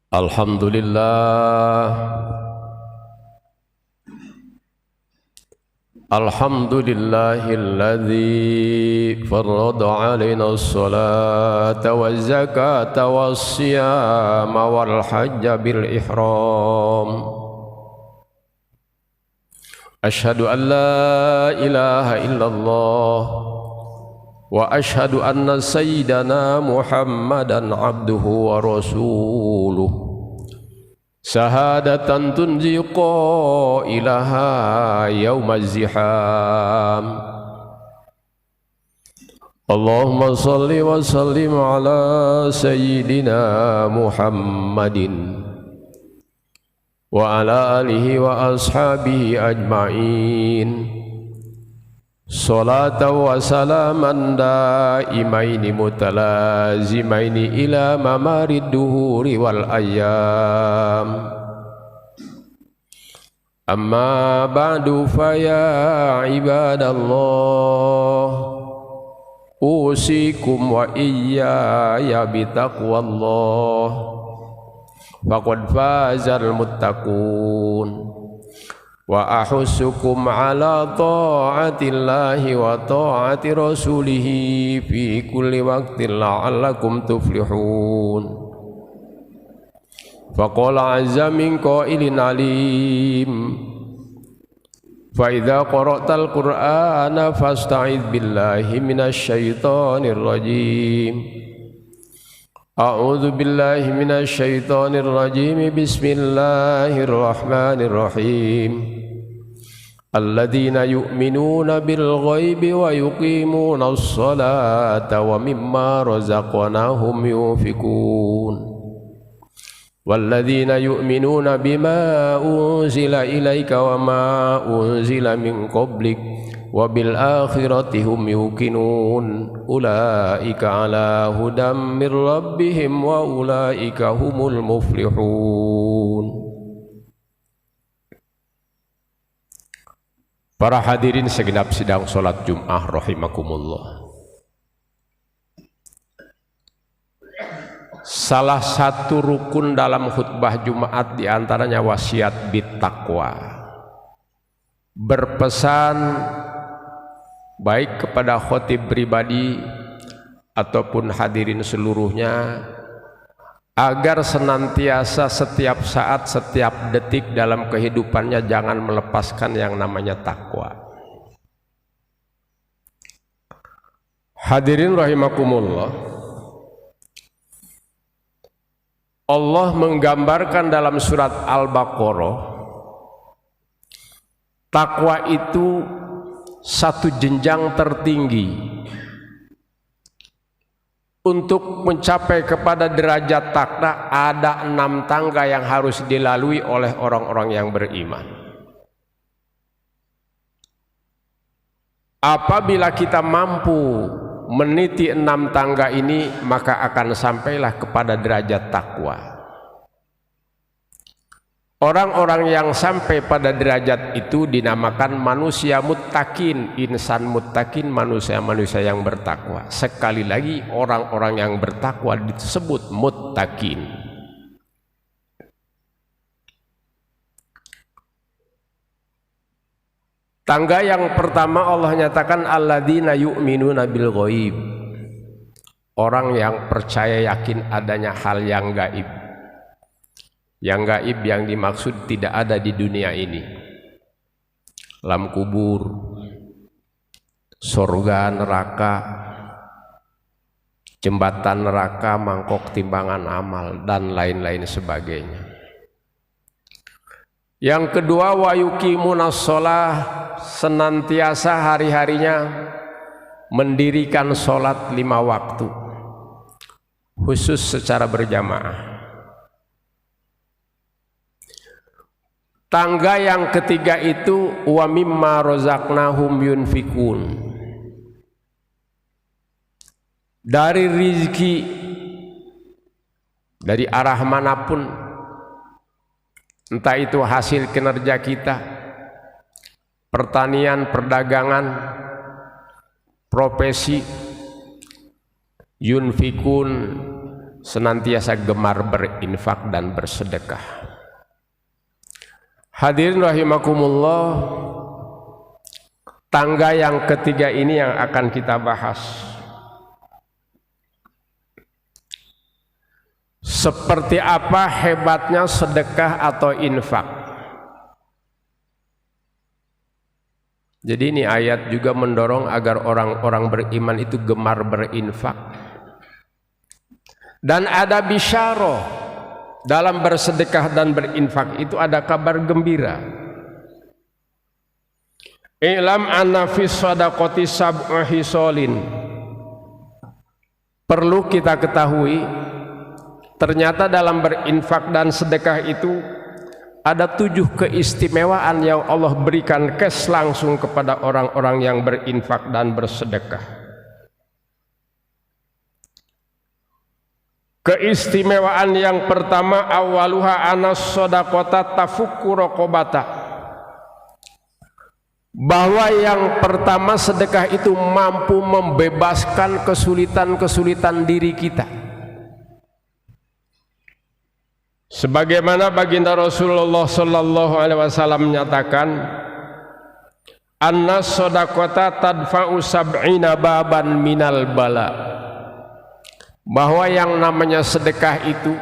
Alhamdulillahilladzi farada alaina as-salata waz-zakata was-siyama wal-hajja bil ihram. Asyhadu an la ilaha illallah wa asyhadu anna sayyidana Muhammadan abduhu wa rasuluh. Syahadatan tunji qailaha yaumaz ziham. Allahumma salli wa sallim ala sayyidina Muhammadin wa ala alihi wa ashabihi ajma'in. Salatan wa salaman daimaini mutalazimaini ila mamarid duhuri wal ayyam. Amma ba'du faya ibadallah, usikum wa iyaya bitaqwallah, faqad fazal muttaqun. Wa ahussukum ala ta'atillahi wa ta'ati rasulihi fi kulli waqtin la'allakum tuflihun. Faqala azza min qailin alim, fa idza qara'tal qur'ana fasta'idz billahi minasy syaithanir rajim. A'udzu billahi minasy syaithanir rajim. Bismillahirrahmanirrahim. Alladzina yu'minuna bil ghaibi wa yuqimunas salata wa mimma razaqnahum yunfikun. Walladzina yu'minuna bima unzila ilaika wa ma unzila min qablik wa bil akhirati hum yuqinun. Ulaika ala hudam mir rabbihim wa ulaika humul muflihun. Para hadirin segenap sidang salat Jumat rahimakumullah. Salah satu rukun dalam khutbah Jumat diantaranya wasiat bittaqwa, berpesan baik kepada khotib pribadi ataupun hadirin seluruhnya agar senantiasa setiap saat, setiap detik dalam kehidupannya jangan melepaskan yang namanya takwa. Hadirin rahimakumullah, Allah menggambarkan dalam surat Al-Baqarah, takwa itu satu jenjang tertinggi. Untuk mencapai kepada derajat takwa ada 6 tangga yang harus dilalui oleh orang-orang yang beriman. Apabila kita mampu meniti 6 tangga ini, maka akan sampailah kepada derajat takwa. Orang-orang yang sampai pada derajat itu dinamakan manusia muttaqin, insan muttaqin, manusia-manusia yang bertakwa. Sekali lagi, orang-orang yang bertakwa disebut muttaqin. Tangga yang pertama Allah nyatakan alladzina yu'minuna bil ghaib. Orang yang percaya yakin adanya hal yang gaib. Yang gaib yang dimaksud tidak ada di dunia ini. Alam kubur, surga, neraka, jembatan neraka, mangkok timbangan amal, dan lain-lain sebagainya. Yang kedua, wa yuqimunas shalah, senantiasa hari-harinya mendirikan sholat 5 waktu, khusus secara berjamaah. Tangga yang ketiga itu wa mimma razaqnahum yunfikun. Dari rizki, dari arah manapun, entah itu hasil kinerja kita, pertanian, perdagangan, profesi, yunfikun, senantiasa gemar berinfak dan bersedekah. Hadirin rahimakumullah, tangga yang ketiga ini yang akan kita bahas. Seperti apa hebatnya sedekah atau infak. Jadi ini ayat juga mendorong agar orang-orang beriman itu gemar berinfak. Dan ada bisyarah dalam bersedekah dan berinfak itu, ada kabar gembira. I'lam anna fis shadaqati sab'a hisolin. Perlu kita ketahui, ternyata dalam berinfak dan sedekah itu ada 7 keistimewaan yang Allah berikan cash langsung kepada orang-orang yang berinfak dan bersedekah. Keistimewaan yang pertama, awaluha anas shadaqata tafukku raqabata. Bahwa yang pertama, sedekah itu mampu membebaskan kesulitan-kesulitan diri kita. Sebagaimana baginda Rasulullah sallallahu alaihi wasallam menyatakan, anna shadaqata tadfa'u sab'ina baban minal bala. Bahwa yang namanya sedekah itu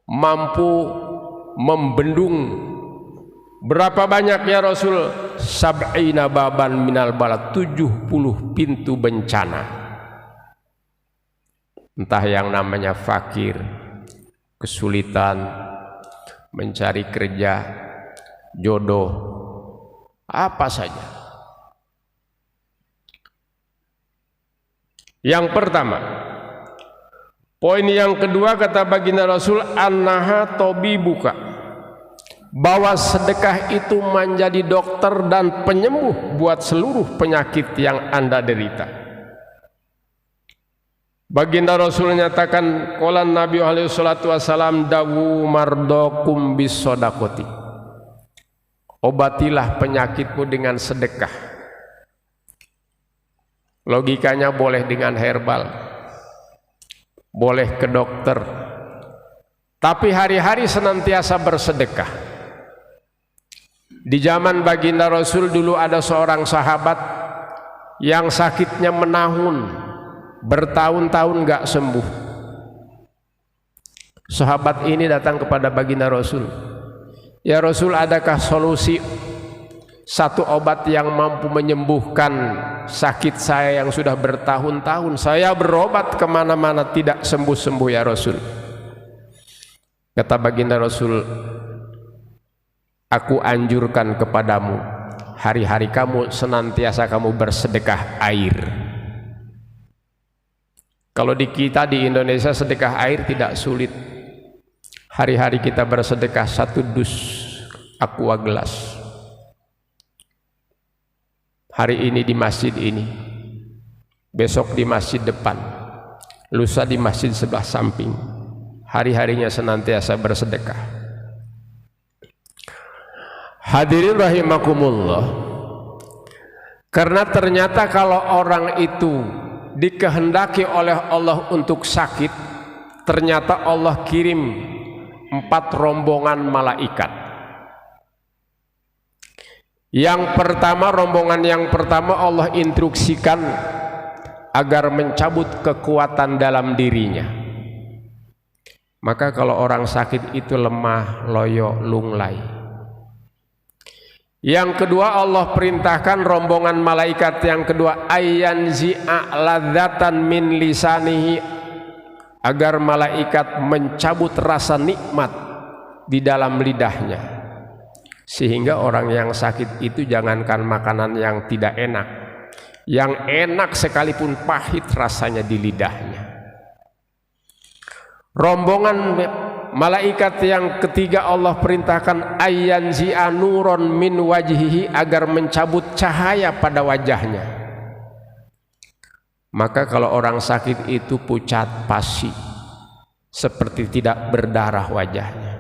mampu membendung berapa banyak ya Rasul? Sab'ina baban minal bala, 70 pintu bencana. Entah yang namanya fakir, kesulitan, mencari kerja, jodoh, apa saja. Yang pertama. Poin yang kedua, kata baginda Rasul, annaha tabibuka. Bahwa sedekah itu menjadi dokter dan penyembuh buat seluruh penyakit yang Anda derita. Baginda Rasul nyatakan, qala Nabi alaihi salatu wasalam, dawu mardokum bis shadaqati. Obatilah penyakitmu dengan sedekah. Logikanya boleh dengan herbal, boleh ke dokter, tapi hari-hari senantiasa bersedekah. Di zaman baginda Rasul dulu ada seorang sahabat yang sakitnya menahun, bertahun-tahun gak sembuh. Sahabat ini datang kepada baginda Rasul, ya Rasul, adakah solusi satu obat yang mampu menyembuhkan sakit saya yang sudah bertahun-tahun? Saya berobat kemana-mana tidak sembuh-sembuh ya Rasul. Kata baginda Rasul, aku anjurkan kepadamu, hari-hari kamu senantiasa kamu bersedekah air. Kalau di kita di Indonesia sedekah air tidak sulit. Hari-hari kita bersedekah 1 dus aqua gelas. Hari ini di masjid ini, besok di masjid depan, lusa di masjid sebelah samping. Hari-harinya senantiasa bersedekah. Hadirin rahimakumullah, karena ternyata kalau orang itu dikehendaki oleh Allah untuk sakit, ternyata Allah kirim 4 rombongan malaikat. Yang pertama, rombongan yang pertama Allah instruksikan agar mencabut kekuatan dalam dirinya. Maka kalau orang sakit itu lemah, loyo, lunglai. Yang kedua, Allah perintahkan rombongan malaikat yang kedua, ayyanzi'a ladzatan min lisanihi, agar malaikat mencabut rasa nikmat di dalam lidahnya. Sehingga orang yang sakit itu jangankan makanan yang tidak enak, yang enak sekalipun pahit rasanya di lidahnya. Rombongan malaikat yang ketiga Allah perintahkan ayyanzi'a nuron min wajhihi, agar mencabut cahaya pada wajahnya. Maka kalau orang sakit itu pucat pasi, seperti tidak berdarah wajahnya.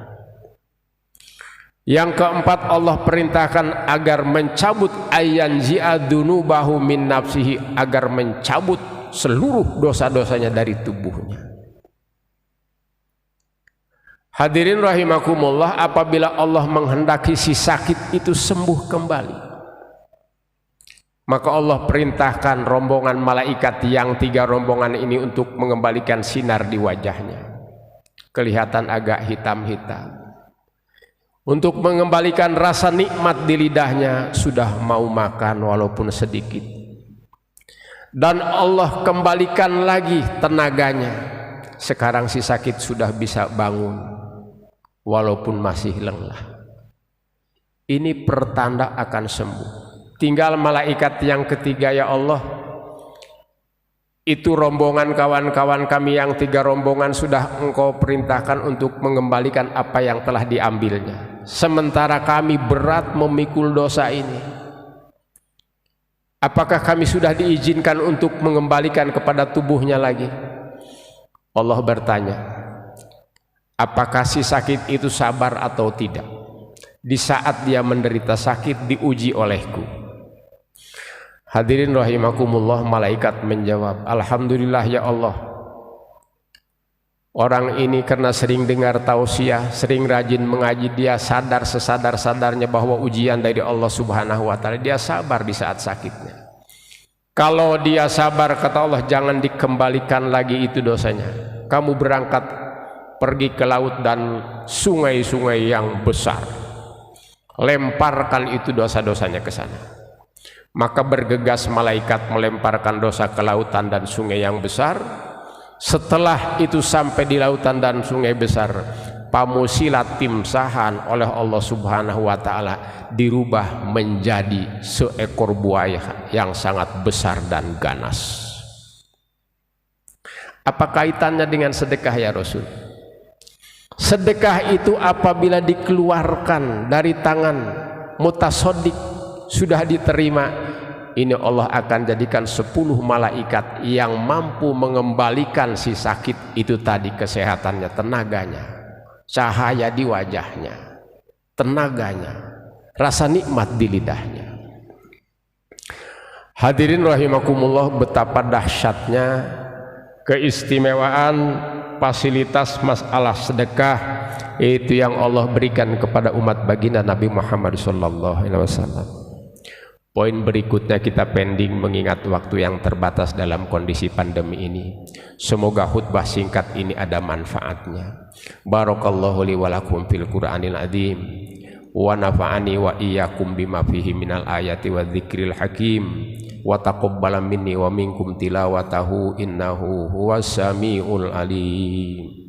Yang keempat, Allah perintahkan agar mencabut ayyanzi'a dunubahu min nafsihi, agar mencabut seluruh dosa-dosanya dari tubuhnya. Hadirin rahimakumullah, apabila Allah menghendaki si sakit itu sembuh kembali, maka Allah perintahkan rombongan malaikat yang 3 rombongan ini untuk mengembalikan sinar di wajahnya, kelihatan agak hitam-hitam, untuk mengembalikan rasa nikmat di lidahnya, sudah mau makan walaupun sedikit, dan Allah kembalikan lagi tenaganya. Sekarang si sakit sudah bisa bangun walaupun masih lelah. Ini pertanda akan sembuh. Tinggal malaikat yang ketiga, ya Allah, itu rombongan kawan-kawan kami yang 3 rombongan sudah Engkau perintahkan untuk mengembalikan apa yang telah diambilnya, sementara kami berat memikul dosa ini. Apakah kami sudah diizinkan untuk mengembalikan kepada tubuhnya lagi? Allah bertanya, apakah si sakit itu sabar atau tidak? Di saat dia menderita sakit diuji olehku. Hadirin rahimakumullah, malaikat menjawab, alhamdulillah ya Allah, orang ini karena sering dengar tausiah, sering rajin mengaji, dia sadar sesadar-sadarnya bahwa ujian dari Allah subhanahu wa ta'ala, dia sabar di saat sakitnya. Kalau dia sabar, kata Allah, jangan dikembalikan lagi itu dosanya. Kamu berangkat pergi ke laut dan sungai-sungai yang besar, lemparkan itu dosa-dosanya ke sana. Maka bergegas malaikat melemparkan dosa ke lautan dan sungai yang besar. Setelah itu sampai di lautan dan sungai besar, pamusilat timsahan oleh Allah subhanahu wa ta'ala dirubah menjadi seekor buaya yang sangat besar dan ganas. Apa kaitannya dengan sedekah ya Rasul? Sedekah itu apabila dikeluarkan dari tangan mutasaddiq, sudah diterima, ini Allah akan jadikan 10 malaikat yang mampu mengembalikan si sakit itu tadi kesehatannya, tenaganya, cahaya di wajahnya, tenaganya, rasa nikmat di lidahnya. Hadirin rahimakumullah, betapa dahsyatnya keistimewaan fasilitas masalah sedekah itu yang Allah berikan kepada umat baginda Nabi Muhammad SAW. Poin berikutnya kita pending mengingat waktu yang terbatas dalam kondisi pandemi ini. Semoga khutbah singkat ini ada manfaatnya. Barakallahu li wa lakum fil Qur'anil azim wa nafa'ani wa iyyakum bima fihi minal ayati wa dzikril hakim wa taqabbala minni wa minkum tilawatahu innahu huwas samiul alim.